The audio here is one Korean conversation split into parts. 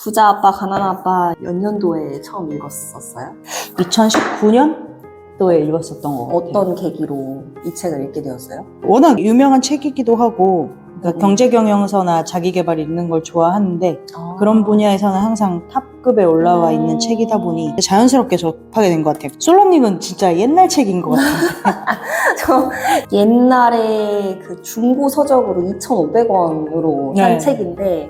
부자 아빠, 가난한 아빠 몇 년도에 처음 읽었었어요? 2019년도에 읽었었던 것 같아요. 어떤 계기로 이 책을 읽게 되었어요? 워낙 유명한 책이기도 하고 그러니까 경제경영서나 자기계발 읽는 걸 좋아하는데 그런 분야에서는 항상 탑급에 올라와 있는 책이다 보니 자연스럽게 접하게 된 것 같아요. 솔로님은 진짜 옛날 책인 것 같아요. 저 옛날에 그 중고 서적으로 2,500원으로 산 네. 책인데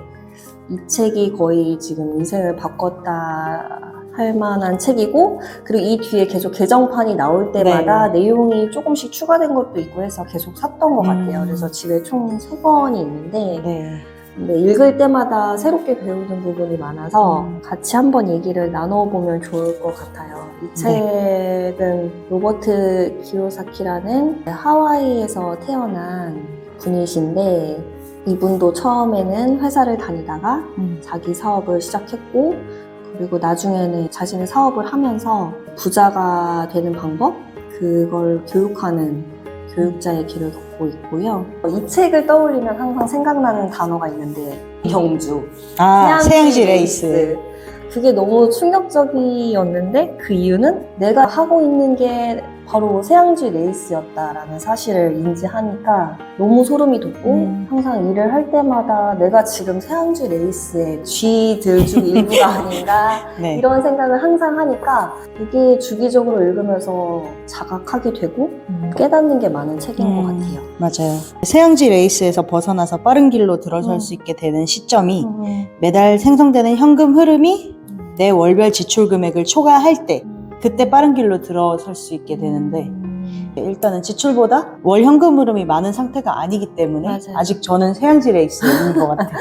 이 책이 거의 지금 인생을 바꿨다 할 만한 책이고, 그리고 이 뒤에 계속 개정판이 나올 때마다 내용이 조금씩 추가된 것도 있고 해서 계속 샀던 것 같아요. 그래서 집에 총 3권이 있는데 근데 읽을 때마다 새롭게 배우는 부분이 많아서 같이 한번 얘기를 나눠보면 좋을 것 같아요. 이 책은 로버트 기요사키라는 하와이에서 태어난 분이신데, 이분도 처음에는 회사를 다니다가 자기 사업을 시작했고, 그리고 나중에는 자신의 사업을 하면서 부자가 되는 방법? 그걸 교육하는 교육자의 길을 걷고 있고요. 이 책을 떠올리면 항상 생각나는 단어가 있는데 경주, 세양지 레이스. 그게 너무 충격적이었는데 그 이유는 내가 하고 있는 게 바로 세양지 레이스였다라는 사실을 인지하니까 너무 소름이 돋고 항상 일을 할 때마다 내가 지금 세양지 레이스의 쥐들 중 일부가 아닌가 이런 생각을 항상 하니까 이게 주기적으로 읽으면서 자각하게 되고 깨닫는 게 많은 책인 것 같아요. 맞아요. 세양지 레이스에서 벗어나서 빠른 길로 들어설 수 있게 되는 시점이 매달 생성되는 현금 흐름이 내 월별 지출 금액을 초과할 때 그때 빠른 길로 들어설 수 있게 되는데 일단은 지출보다 월 현금 흐름이 많은 상태가 아니기 때문에 아직 저는 세양지 레이스에 있는 것 같아요.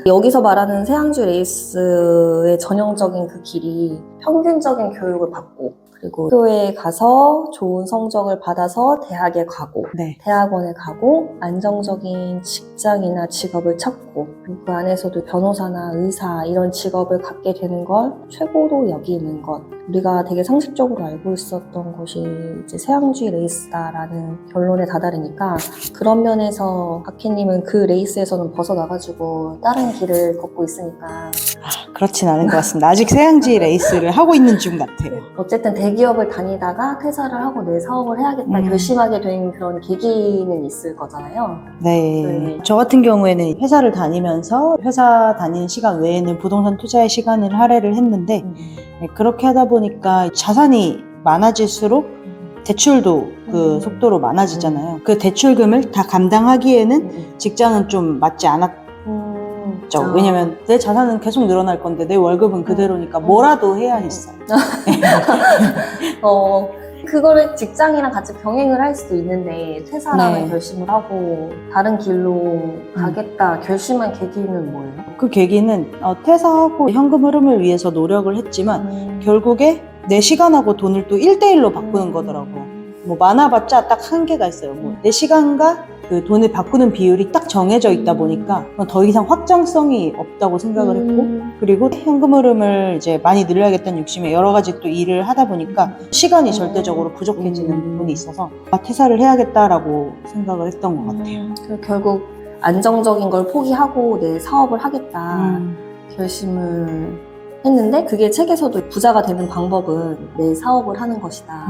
여기서 말하는 세양지 레이스의 전형적인 그 길이 평균적인 교육을 받고, 그리고 학교에 가서 좋은 성적을 받아서 대학에 가고 대학원에 가고 안정적인 직장이나 직업을 찾고, 그리고 그 안에서도 변호사나 의사 이런 직업을 갖게 되는 걸 최고로 여기는 것, 우리가 되게 상식적으로 알고 있었던 것이 이제 세양지 레이스다라는 결론에 다다르니까, 그런 면에서 박혜님은 그 레이스에서는 벗어나가지고 다른 길을 걷고 있으니까 그렇진 않은 것 같습니다. 아직 세양지 레이스를 하고 있는 중 같아요. 어쨌든 대기업을 다니다가 퇴사를 하고 내 사업을 해야겠다 결심하게 된 그런 계기는 있을 거잖아요. 네. 저 같은 경우에는 회사를 다니면서 회사 다니는 시간 외에는 부동산 투자에 시간을 할애를 했는데 그렇게 하다 보니까 자산이 많아질수록 대출도 그 속도로 많아지잖아요. 그 대출금을 다 감당하기에는 직장은 좀 맞지 않았죠. 왜냐면 내 자산은 계속 늘어날 건데 내 월급은 그대로니까 뭐라도 해야 했어요. 그거를 직장이랑 같이 병행을 할 수도 있는데 퇴사라는 결심을 하고 다른 길로 가겠다 결심한 계기는 뭐예요? 그 계기는 퇴사하고 현금 흐름을 위해서 노력을 했지만 결국에 내 시간하고 돈을 또 1대1로 바꾸는 거더라고요. 뭐 많아봤자 딱 한계가 있어요. 내 시간과 그 돈을 바꾸는 비율이 딱 정해져 있다 보니까 더 이상 확장성이 없다고 생각을 했고, 그리고 현금 흐름을 이제 많이 늘려야겠다는 욕심에 여러 가지 또 일을 하다 보니까 시간이 절대적으로 부족해지는 부분이 있어서 퇴사를 해야겠다라고 생각을 했던 것 같아요. 결국 안정적인 걸 포기하고 내 사업을 하겠다 결심을 했는데, 그게 책에서도 부자가 되는 방법은 내 사업을 하는 것이다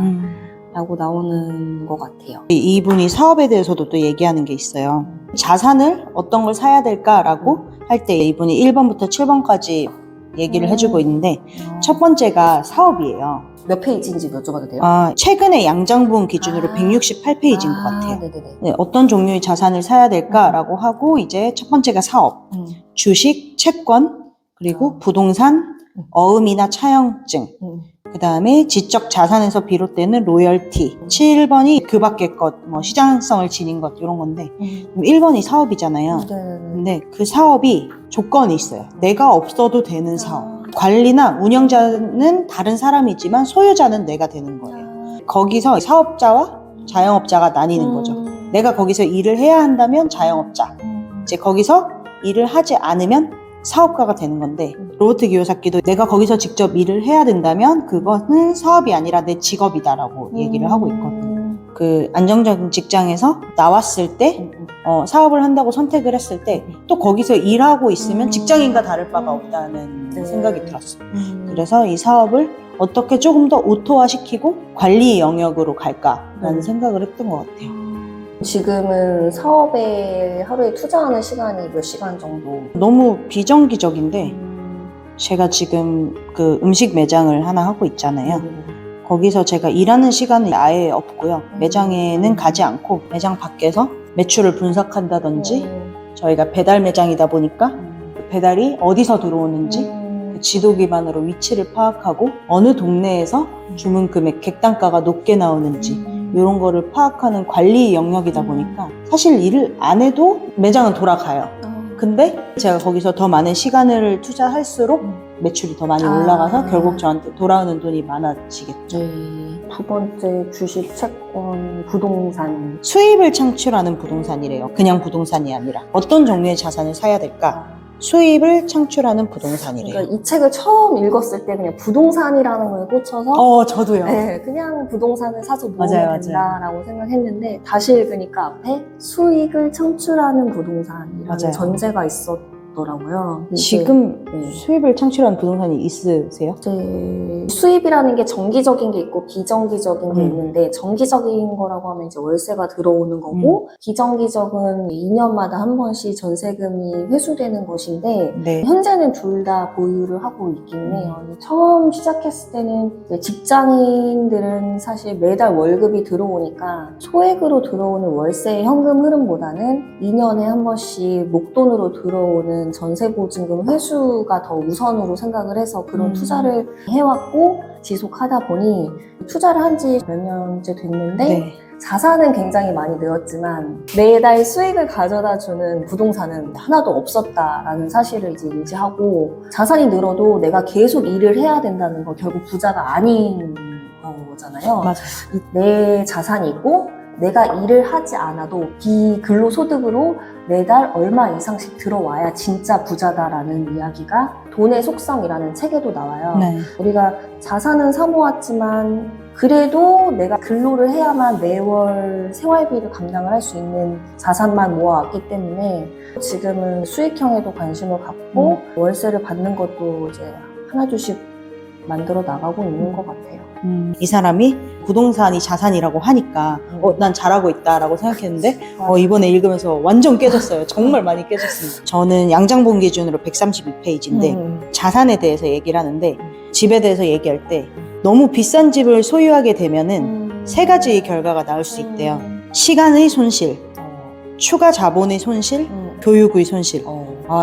라고 나오는 것 같아요. 이분이 사업에 대해서도 또 얘기하는 게 있어요. 자산을 어떤 걸 사야 될까라고 할 때 이분이 1번부터 7번까지 얘기를 해주고 있는데 첫 번째가 사업이에요. 몇 페이지인지 여쭤봐도 돼요? 최근에 양장본 기준으로 168페이지인 것 같아요. 어떤 종류의 자산을 사야 될까라고 하고 이제 첫 번째가 사업, 주식, 채권, 그리고 부동산, 어음이나 차용증, 그 다음에 지적 자산에서 비롯되는 로열티, 7번이 그 밖의 것, 뭐 시장성을 지닌 것 이런 건데 1번이 사업이잖아요. 근데 그 사업이 조건이 있어요. 내가 없어도 되는 사업. 관리나 운영자는 다른 사람이지만 소유자는 내가 되는 거예요. 거기서 사업자와 자영업자가 나뉘는 거죠. 내가 거기서 일을 해야 한다면 자영업자, 이제 거기서 일을 하지 않으면 사업가가 되는 건데, 로버트 기요사키도 내가 거기서 직접 일을 해야 된다면 그거는 사업이 아니라 내 직업이다라고 얘기를 하고 있거든요. 그 안정적인 직장에서 나왔을 때 사업을 한다고 선택을 했을 때 또 거기서 일하고 있으면 직장인과 다를 바가 없다는 생각이 들었어요. 그래서 이 사업을 어떻게 조금 더 오토화시키고 관리 영역으로 갈까라는 생각을 했던 것 같아요. 지금은 사업에 하루에 투자하는 시간이 몇 시간 정도? 너무 비정기적인데 제가 지금 그 음식 매장을 하나 하고 있잖아요. 거기서 제가 일하는 시간은 아예 없고요. 매장에는 가지 않고 매장 밖에서 매출을 분석한다든지 저희가 배달 매장이다 보니까 배달이 어디서 들어오는지 그 지도 기반으로 위치를 파악하고 어느 동네에서 주문 금액, 객단가가 높게 나오는지 이런 거를 파악하는 관리 영역이다 보니까 사실 일을 안 해도 매장은 돌아가요. 근데 제가 거기서 더 많은 시간을 투자할수록 매출이 더 많이 올라가서 결국 저한테 돌아오는 돈이 많아지겠죠. 두 번째, 주식, 채권, 부동산. 수입을 창출하는 부동산이래요. 그냥 부동산이 아니라 어떤 종류의 자산을 사야 될까? 수입을 창출하는 부동산이래요. 그러니까 이 책을 처음 읽었을 때 그냥 부동산이라는 거에 꽂혀서 저도요. 네, 그냥 부동산을 사서 모으면 맞아요, 된다라고 생각했는데 다시 읽으니까 앞에 수익을 창출하는 부동산이라는 맞아요. 전제가 있었더라고요. 지금 수입을 창출하는 부동산이 있으세요? 이제 수입이라는 게 정기적인 게 있고 비정기적인 게 있는데 정기적인 거라고 하면 이제 월세가 들어오는 거고 비정기적은 2년마다 한 번씩 전세금이 회수되는 것인데 네. 현재는 둘 다 보유를 하고 있긴 해요. 처음 시작했을 때는 이제 직장인들은 사실 매달 월급이 들어오니까 소액으로 들어오는 월세 현금 흐름보다는 2년에 한 번씩 목돈으로 들어오는 전세보증금 회수가 더 우선으로 생각을 해서 그런 투자를 해왔고 지속하다 보니 투자를 한 지 몇 년째 됐는데 자산은 굉장히 많이 늘었지만 매달 수익을 가져다주는 부동산은 하나도 없었다라는 사실을 이제 인지하고 자산이 늘어도 내가 계속 일을 해야 된다는 거 결국 부자가 아닌 거잖아요. 맞아요. 내 자산이 있고 내가 일을 하지 않아도 비근로소득으로 매달 얼마 이상씩 들어와야 진짜 부자다라는 이야기가 돈의 속성이라는 책에도 나와요. 네. 우리가 자산은 사모았지만 그래도 내가 근로를 해야만 매월 생활비를 감당을 할 수 있는 자산만 모아왔기 때문에 지금은 수익형에도 관심을 갖고 월세를 받는 것도 이제 하나둘씩 만들어 나가고 있는 것 같아요. 이 사람이 부동산이 자산이라고 하니까 난 잘하고 있다라고 생각했는데 이번에 읽으면서 완전 깨졌어요. 정말 많이 깨졌습니다. 저는 양장본 기준으로 132페이지인데 자산에 대해서 얘기를 하는데 집에 대해서 얘기할 때 너무 비싼 집을 소유하게 되면은 세 가지 결과가 나올 수 있대요. 시간의 손실, 추가 자본의 손실, 교육의 손실.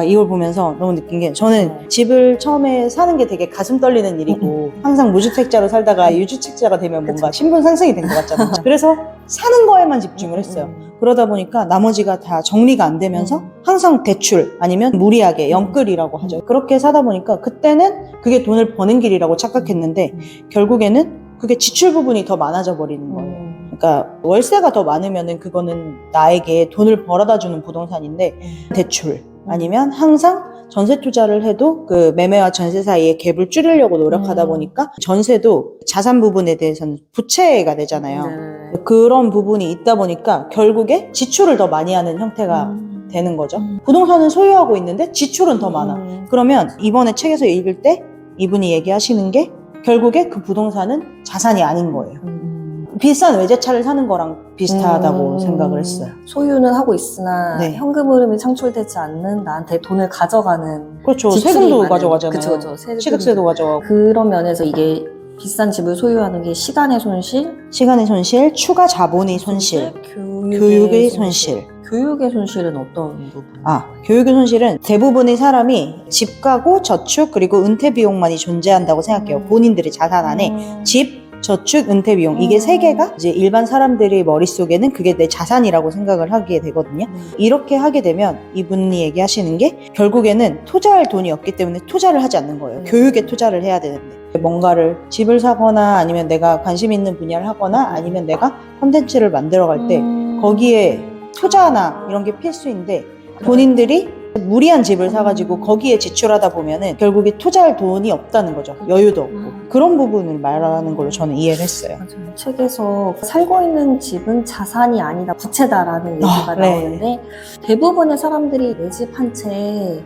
이걸 보면서 너무 느낀 게 저는 집을 처음에 사는 게 되게 가슴 떨리는 일이고 항상 무주택자로 살다가 유주택자가 되면 뭔가 신분 상승이 된 것 같잖아요. 그래서 사는 거에만 집중을 했어요. 그러다 보니까 나머지가 다 정리가 안 되면서 항상 대출 아니면 무리하게 영끌이라고 하죠. 그렇게 사다 보니까 그때는 그게 돈을 버는 길이라고 착각했는데 결국에는 그게 지출 부분이 더 많아져 버리는 거예요. 그러니까 월세가 더 많으면은 그거는 나에게 돈을 벌어다 주는 부동산인데 대출 아니면 항상 전세 투자를 해도 그 매매와 전세 사이의 갭을 줄이려고 노력하다 보니까 전세도 자산 부분에 대해서는 부채가 되잖아요. 그런 부분이 있다 보니까 결국에 지출을 더 많이 하는 형태가 되는 거죠. 부동산은 소유하고 있는데 지출은 더 많아. 그러면 이번에 책에서 읽을 때 이분이 얘기하시는 게 결국에 그 부동산은 자산이 아닌 거예요. 비싼 외제차를 사는 거랑 비슷하다고 생각을 했어요. 소유는 하고 있으나 현금 흐름이 창출되지 않는 나한테 돈을 가져가는 그렇죠. 세금도 많은, 가져가잖아요. 그쵸. 취득세도 가져가고. 그런 면에서 이게 비싼 집을 소유하는 게 시간의 손실, 추가 자본의 손실, 교육의 손실. 교육의 손실은 어떤 부분? 교육의 손실은 대부분의 사람이 집 가구, 저축, 그리고 은퇴 비용만이 존재한다고 생각해요. 본인들의 자산 안에 집, 저축, 은퇴 비용 이게 세 개가 이제 일반 사람들의 머릿속에는 그게 내 자산이라고 생각을 하게 되거든요. 이렇게 하게 되면 이분이 얘기하시는 게 결국에는 투자할 돈이 없기 때문에 투자를 하지 않는 거예요. 교육에 투자를 해야 되는데 뭔가를 집을 사거나 아니면 내가 관심 있는 분야를 하거나 아니면 내가 콘텐츠를 만들어 갈 때 거기에 투자나 이런 게 필수인데 본인들이 무리한 집을 사가지고 거기에 지출하다 보면은 결국에 투자할 돈이 없다는 거죠. 여유도 없고. 그런 부분을 말하는 걸로 저는 이해를 했어요. 맞아요. 책에서 살고 있는 집은 자산이 아니다 부채다라는 얘기가 네. 나오는데 대부분의 사람들이 내 집 한 채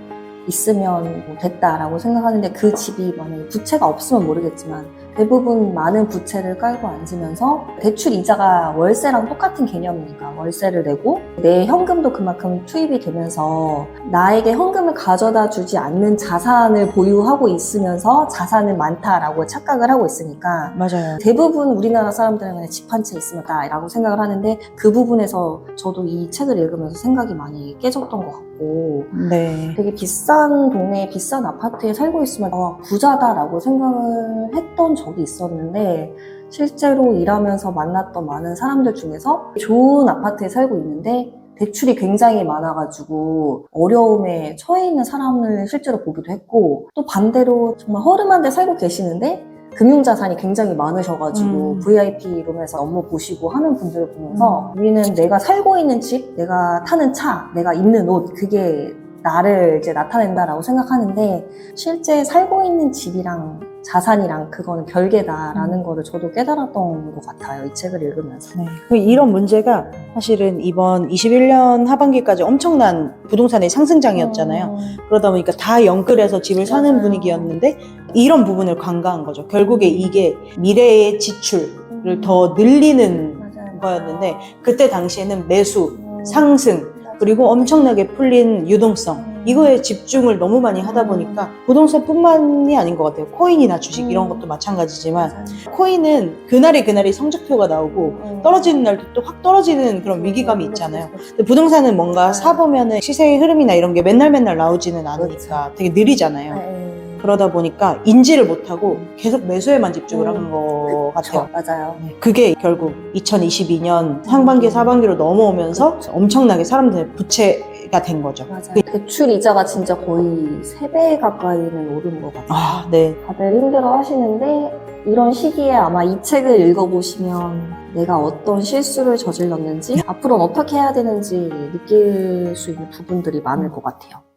있으면 뭐 됐다라고 생각하는데 그 집이 만약에 부채가 없으면 모르겠지만 대부분 많은 부채를 깔고 앉으면서 대출 이자가 월세랑 똑같은 개념이니까 월세를 내고 내 현금도 그만큼 투입이 되면서 나에게 현금을 가져다 주지 않는 자산을 보유하고 있으면서 자산은 많다라고 착각을 하고 있으니까 맞아요. 대부분 우리나라 사람들은 그냥 집 한 채 있으면 다라고 생각을 하는데 그 부분에서 저도 이 책을 읽으면서 생각이 많이 깨졌던 것 같고 네. 되게 비싼 동네에 비싼 아파트에 살고 있으면 부자다라고 생각을 했던 적이 있었는데 실제로 일하면서 만났던 많은 사람들 중에서 좋은 아파트에 살고 있는데 대출이 굉장히 많아가지고 어려움에 처해 있는 사람을 실제로 보기도 했고 또 반대로 정말 허름한 데 살고 계시는데 금융자산이 굉장히 많으셔가지고 VIP 룸에서 업무 보시고 하는 분들을 보면서 우리는 내가 살고 있는 집, 내가 타는 차, 내가 입는 옷 그게 나를 이제 나타낸다라고 생각하는데 실제 살고 있는 집이랑 자산이랑 그거는 별개다라는 거를 저도 깨달았던 것 같아요. 이 책을 읽으면서. 네. 이런 문제가 사실은 이번 21년 하반기까지 엄청난 부동산의 상승장이었잖아요. 그러다 보니까 다 영끌해서 집을 사는 맞아요. 분위기였는데 이런 부분을 간과한 거죠. 결국에 이게 미래의 지출을 더 늘리는 맞아요. 거였는데 그때 당시에는 매수, 상승, 그리고 엄청나게 풀린 유동성 이거에 집중을 너무 많이 하다 보니까 부동산뿐만이 아닌 것 같아요. 코인이나 주식 이런 것도 마찬가지지만 맞아요. 코인은 그날이 성적표가 나오고 떨어지는 날도 또 확 떨어지는 그런 위기감이 있잖아요. 근데 부동산은 뭔가 사보면은 시세의 흐름이나 이런 게 맨날 나오지는 않으니까 되게 느리잖아요. 그러다 보니까 인지를 못하고 계속 매수에만 집중을 한 것 같아요. 맞아요. 그게 결국 2022년 상반기, 하반기로 넘어오면서 엄청나게 사람들 부채가 된 거죠. 맞아요. 대출 이자가 진짜 거의 3배 가까이는 오른 것 같아요. 아, 네. 다들 힘들어 하시는데 이런 시기에 아마 이 책을 읽어보시면 내가 어떤 실수를 저질렀는지 앞으로는 어떻게 해야 되는지 느낄 수 있는 부분들이 많을 것 같아요.